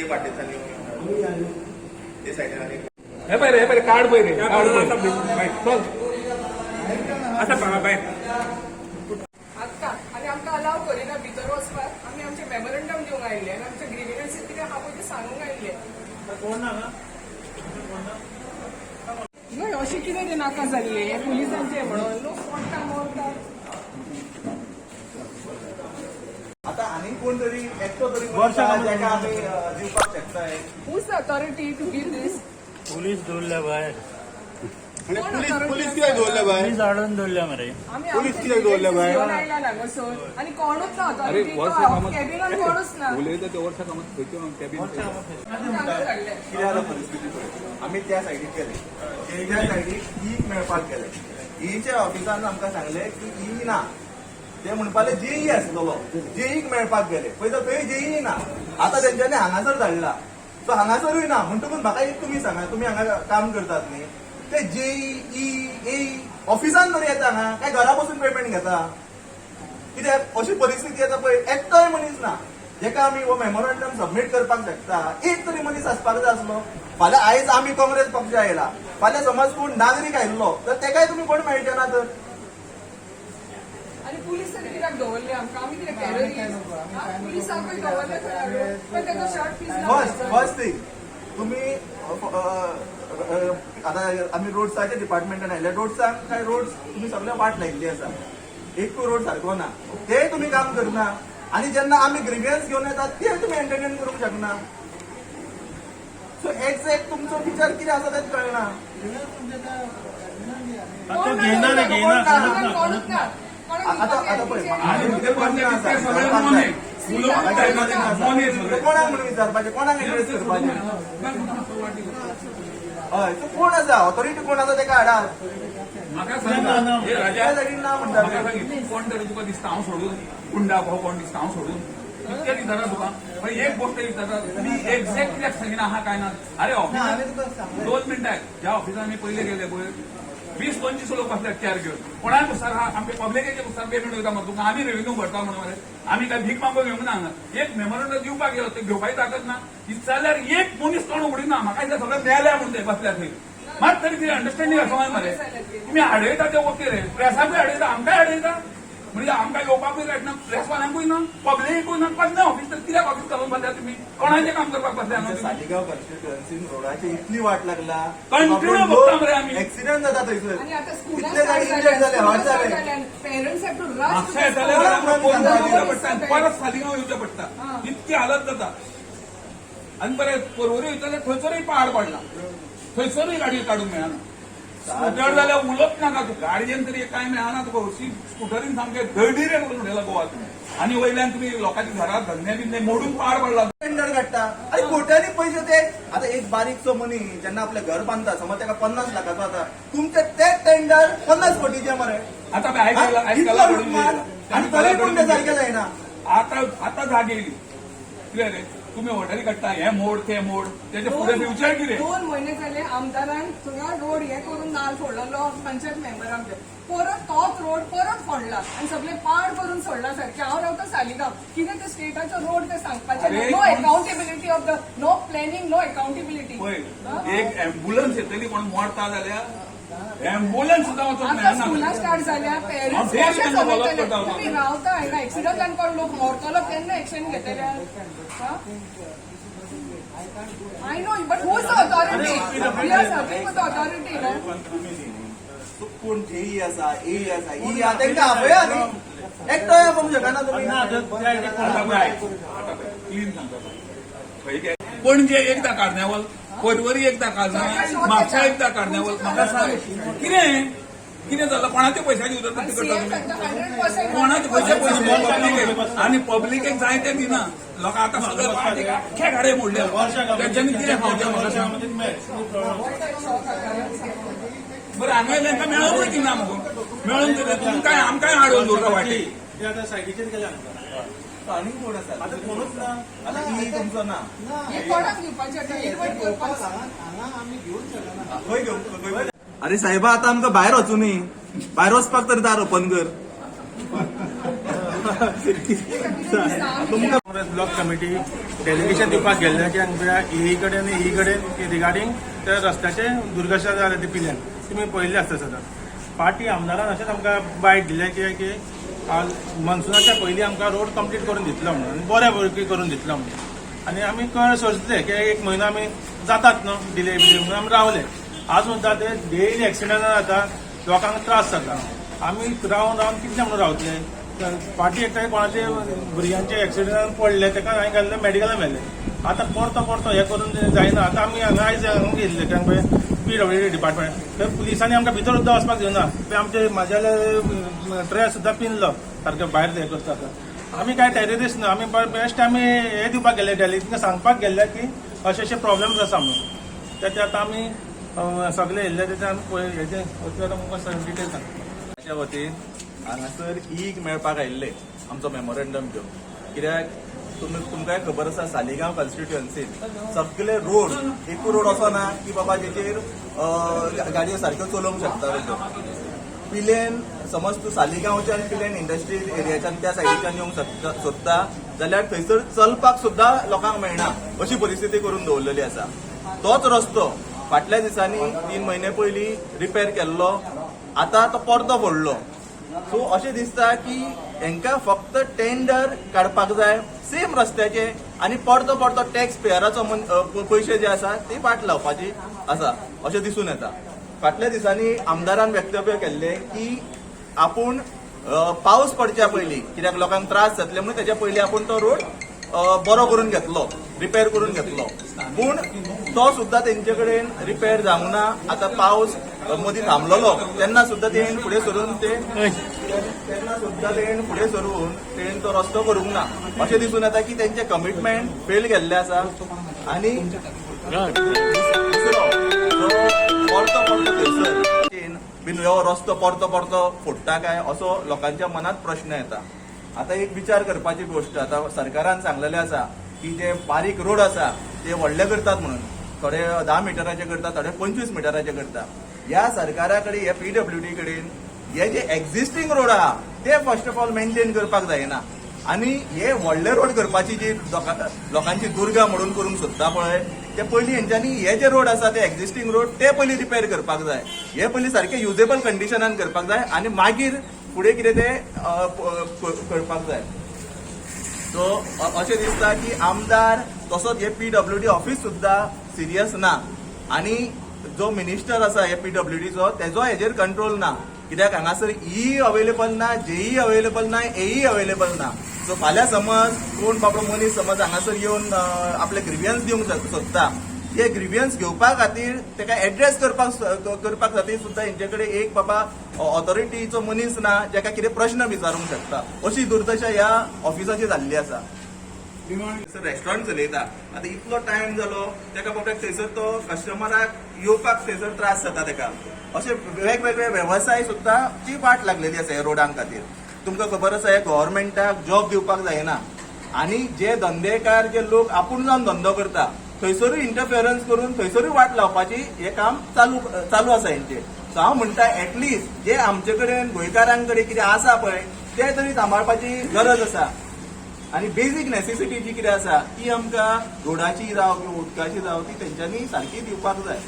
ते पाटील ते साईडला हे पाहिजे कार्ड पाहिजे चल असं पहा बाय आत्ता आणि आमकां अलाव करिना भितर वचपाक आमी आमचे मेमोरंडम दिवंक आयिल्ले आनी आमचे ग्रिव्हन्स कितें आहा पळय ते सांगूंक आयिल्ले न्हय अशें कितें ते नाका जाल्ले पुलिसांचे म्हणून लोक पडटा मरता आता आनी कोण तरी एकटो तरी जाका आमी दिवपाक शकताय who's the authority to give these police दवरल्या भायर पुलीस कित्याक दवरल्या भायर पोलीस हाडून दवरल्या मरे पोलीस कित्याक दवरल्या भायर आयला हांगासर आनी कोणूच ना अथॉरिटी कॅबिनान कोणूच ना उलयता ते वर्सा कामात खंयचे कॅबिन कितें जाता परिस्थिती पळय आमी त्या सायडीक गेले त्या सायडीक ईक मेळपाक गेले ईच्या ऑफिसान आमकां सांगले की ई ना ते म्हणपाले जेई आसलो जेईक मेळपाक गेले पळय थंय जेई ना आतां तेंच्यांनी हांगासर धाडला सो हांगासरूय ना म्हणटकूच म्हाका एक तुमी सांगा तुमी हांगा काम करतात न्ही ते जेई ऑफिसान तरी येता हांगा काय घरा बसून पेमेंट घेता कित्याक अशी परिस्थिती येता पळय एकटोय मनीस ना जेका आमी हो मेमोरंडम सबमीट करपाक शकता एक तरी मनीस आसपाक जाय आसलो फाल्यां आयज आमी काँग्रेस पक्ष आयला फाल्यां समज कोण नागरीक आयिल्लो तर तेकाय तुमी कोण मेळचे ना तर आणि पुलीस तरी कित्याक दवरले आमकां आमी कितें टेररिस्ट पुलिसांकूय दवरले खंय पण तेजो शॉर्ट फीस फर्स्ट थिंग तुमी आता आमी रोड्साच्या डिपार्टमेंटान आयले रोड्सांक काय रोड्स तुमी सगळे वाट लायिल्ली आसा एक रोड सारको ना ते तुमी काम करना आनी जेन्ना आमी ग्रिव्हन्स घेवन येतात ते तुमी एंटरटेन करूंक शकना सो एक्झॅक्ट तुमचो विचार कितें आसा तेच कळना कोणूच ना आता पळय कोणाक म्हणून विचारपाचें कोणाक एड्रेस करपाचें हय तूं कोण आसा ऑथॉरिटी कोण आसा तेका हाडात म्हाका सांगा हे राजा ना म्हणटा कोण तरी तुका दिसता हांव सोडून गुंडा भाऊ कोण दिसता हांव सोडून इतके विचारा तुका पण एक गोष्ट विचारता तुमी एक्झॅक्ट कित्याक सांगिना आहा काय ना अरे ऑफिसात 2 मिनटां ज्या ऑफिसान आमी पयले गेले पळय 20-25 लोक बसल्यात चॅर घेवन कोणाक नुसार हा आमचे पब्लिकेचे नुसार पेमेंट वयता मग तुका आमी रेव्हेन्यू भरता म्हणून मरे आमी काय भीक मागून घेवंक ना हांगा एक मेमोरंडम दिवपाक गेलो ते घेवपाची ताकद ना जाल्यार एक मनीस तोंड उगडीना म्हाका दिसता सगळें मेल्या म्हणून ते बसल्या थंय मात तरी कितें अंडरस्टँडींग आसा मरे तुमी हाडयता ते ओके रे प्रेसाकूय हाडयता आमकांय हाडयता म्हणजे आमकां येवपाकूय ना प्रेसवाल्यांकूय ना पब्लिकूय ना कसलें ऑफिस तर कित्याक ऑफिस घालून बसल्या तुमी कोणाचें काम करपाक बसल्या सालिगांव कॉन्स्टिट्युएन्सीन रोडाची इतली वाट लागला कंटिन्यू भोगता मरे आमी एक्सिडेंट जाता थंयसर आणि आता कितले गाडी इंजर्ड जाले हर्ट जाले पेरेंट्स हॅव टू म्हापसा येताले पडटा परत सालिगांव येवचें पडटा इतकी हालत जाता आनी बरें परवरी वयताले थंयसरूय पहाड पडला थंयसरूय गाडयो काडूंक मेळना स्कुटर जाल्यार उलोवच नाका तूं गाडयेन तरी कांय मेळना तुका हरशीं स्कुटरीन सामकें धडीरे करून उडयला गोवा तुमी आनी वयल्यान तुमी लोकांची घरां धन्ने बिन्ने मोडून पहाड पडला टेंडर काडटा आनी कोट्यांनी पयशे ते आतां एक बारीकसो मनीस जेन्ना आपलें घर बांदता समज ताका 50 लाखाचो आसा तुमचे ते टेंडर 50 कोटीचे मरे आतां आयकला आनी तरी पूण ते सारकें जायना आतां जाग येयली कितें रे तुम्ही हॉटेली काडटा हे मोड ते मोड त्याचे फुडें फ्युचर कितें 2 महिने जाले आमदारान सगळा रोड हे करून नाल फोडलेलो पंचायत मेंबरांक परत तोच रोड परत फोडला आणि सगळे पाड करून सोडला सारखे हांव रावता सालिगांव कितें ते स्टेटाचो रोड ते सांगपाचें no accountability of the no planning no accountability पळय एक एम्ब्युलन्स येतली कोण मोडता जाल्यार एम्ब्युलन्स सुद्दां वचोंक आता स्कुलां स्टार्ट जाल्या पेरेंट्स कशे समजतले तुम्ही रावता हांगा एक्सिडंटान कोण लोक मरतलो केन्ना एक्शन घेतले I know but who's the authority we are serving with authority no कोण जेई आसा ए आसा ई आसा तांकां आपया न्ही एकटोय आपोवंक शकना तुमी क्लीन सांगता पणजे एकदा कार्निवल परवरी एकदा कार्निवल म्हापसा एकदा कार्निवल म्हाका सांग कितें जालां कोणाचे पयशांची उदरगत करता कोणाचे पयशे आनी पब्लिकेक जाय ते दिना लोकां आतां सगळे पार्टीक आख्खे गाडे मोडले तेंच्यांनी कितें खावचें म्हाका सांग बरें हांगा तांकां मेळोंकूय दिना मुगो मेळोन तुमकां आमकांय हाडून दवरता वाटी सायडीचेर गेल्या आनी कोण आसा आतां कोणूच ना आतां ई तुमचो ना कोणाक दिवपाचें खंय घेवंक अरे साहेबा आतां आमकां भायर वचूं न्ही भायर वचपाक तरी दार ओपन कर तुमकां ब्लॉक कमिटी डेलिगेशन दिवपाक गेल्ले की हांगा ए कडेन रिगार्डींग त्या रस्त्याचे दुर्घटना जाल्या ते पिल्यान तुमी पळयल्ले आसता सदां पार्टी आमदारान अशेंच आमकां बायट दिलें कित्याक की मनसुनाच्या पयलीं आमकां रोड कंप्लीट करून दितलो म्हणून आनी बऱ्या पैकी करून दितलो म्हणून आनी आमी कळ सोचले की एक म्हयनो आमी जातात न्हू डिले म्हणून आमी रावले आज सुद्दां ते डेली एक्सिडंट जाता लोकांक त्रास जाता आमी रावन कितले म्हणून रावतले पार्टी एकट्याक कोणाचे भुरग्यांचे एक्सिडंटान पडले ताका हांवें घाल्ले मेडिकलान व्हेले आतां परतो हे करून जायना आतां आमी हांगा आयज गेल्ले कारण पळय PWD डिपार्टमेंट तर पुलिसांनी आमकां भितर सुद्दां वचपाक दिवना ते आमचे म्हाज्या ड्रेस सुद्दां पिनलो सारके भायर हे करता आमी कांय टेररिस्ट न्हू आमी बेस्ट आमी हे दिवपाक गेले डेली तिका सांगपाक गेल्ले की अशे प्रॉब्लेम्स आसा म्हणून ते आतां आमी सगळे येयल्ले तेचे आमी हेजे तुमकां डिटेल सांगता ताच्या वतीन हांगासर ईग मेळपाक आयिल्ले आमचो मेमोरेंडम घेवन कित्याक तुमकांय खबर आसा सालिगांव कॉन्स्टिट्युएन्सीन सगळे रोड एकू रोड असो ना की बाबा जेचेर गाडयो सारक्यो चलोवंक शकता तेजो पिलेन समज तूं सालिगांवच्यान पिलेन इंडस्ट्रियल एरियाच्यान त्या सायडीच्यान येवंक सोदता जाल्यार थंयसर चलपाक सुद्दां लोकांक मेळना अशी परिस्थिती करून दवरलेली आसा तोच रस्तो फाटल्या दिसांनी 3 म्हयने पयलीं रिपेर केल्लो आतां तो परतो फोडलो सो अशें दिसता की हांकां फक्त टेंडर काडपाक जाय सेम रस्त्याचे आनी परतो टॅक्स पेयराचो पयशे जे आसा ते वाट लावपाची आसा अशें दिसून येता फाटल्या दिसांनी आमदारान वक्तव्य केल्ले की आपूण पावस पडच्या पयलीं कित्याक लोकांक त्रास जातले म्हणून तेच्या पयलीं आपूण तो रोड बरो करून घेतलो रिपेर करून घेतलो पूण तो सुद्दां तेंचे कडेन रिपेर जावंक ना आतां पावस मदीं थांबलेलो तेन्ना सुद्दां तेणेन फुडें सरून तेणेन तो रस्तो करूंक ना अशें दिसून येता की तेंचे कमिटमेंट फेल गेल्ले आसा आनी परतो थंयसर बीन हो रस्तो परतो फोडटा काय असो लोकांच्या मनात प्रश्न येता आता एक विचार करपाची गोष्ट आता सरकारान सांगलेले आसा की जे बारीक रोड आसा ते व्हडले करतात म्हणून थोडे 10 मिटराचे करतात थोडे 25 मिटराचे करतात ह्या सरकारा कडेन ह्या PWD कडेन हे जे एक्झिस्टिंग रोड आहा ते फर्स्ट ऑफ ऑल मेंटेन करपाक जायना आनी हे व्हडले रोड करपाची जी लोकांची दुर्गा म्हणून करूंक सोदता पळय ते पयलीं हेंच्यांनी हे जे रोड आसा ते एक्झिस्टिंग रोड ते पयलीं रिपेर करपाक जाय हे पयलीं सारखे युजेबल कंडिशनान करपाक जाय आनी मागीर फुडें कितें ते करपाक जाय सो अशें दिसता की आमदार तसोच हे PWD ऑफिस सुद्दां सिरियस ना आनी जो मिनिस्टर आसा हे PWDचो तेजो हेजेर कंट्रोल ना कित्याक हांगासर ई अवेलेबल ना जेई अवेलेबल ना एई अवेलेबल ना सो फाल्यां समज कोण बाबा मनीस समज हांगासर येवन आपले ग्रिवियन्स दिवंक सोदता हे ग्रिवियन्स घेवपा खातीर तेका एड्रेस करपा खातीर सुद्दां हेंचे कडेन एक बाबा ऑथॉरिटीचो मनीस ना जेका कितें प्रश्न विचारूंक शकता अशी दुर्दशा ह्या ऑफिसाची जाल्ली आसा रेस्टॉरंट चलयता आतां इतलो टायम जालो तेका बाबड्याक थंयसर तो कस्टमराक येवपाक थंयसर त्रास जाता तेका अशे वेगवेगळे वेवसाय सुद्दां ची वाट लागलेली आसा ह्या रोडां खातीर तुमकां खबर आसा हे गव्हर्मेंटाक जॉब दिवपाक जायना आनी जे धंदेकार जे लोक आपूण जावन धंदो करता थंयसरूय इंटरफियरन्स करून थंयसरूय वाट लावपाची हे काम चालू आसा हेंचे सो हांव म्हणटा एटलिस्ट जे आमचे कडेन गोंयकारां कडेन कितें आसा पळय ते तरी सांबाळपाची गरज आसा आनी बेजीक नेसेसिटी जी कितें आसा ती आमकां रोडाची जावं किंवा उदकाची जावं ती तेंच्यांनी सारकी दिवपाक जाय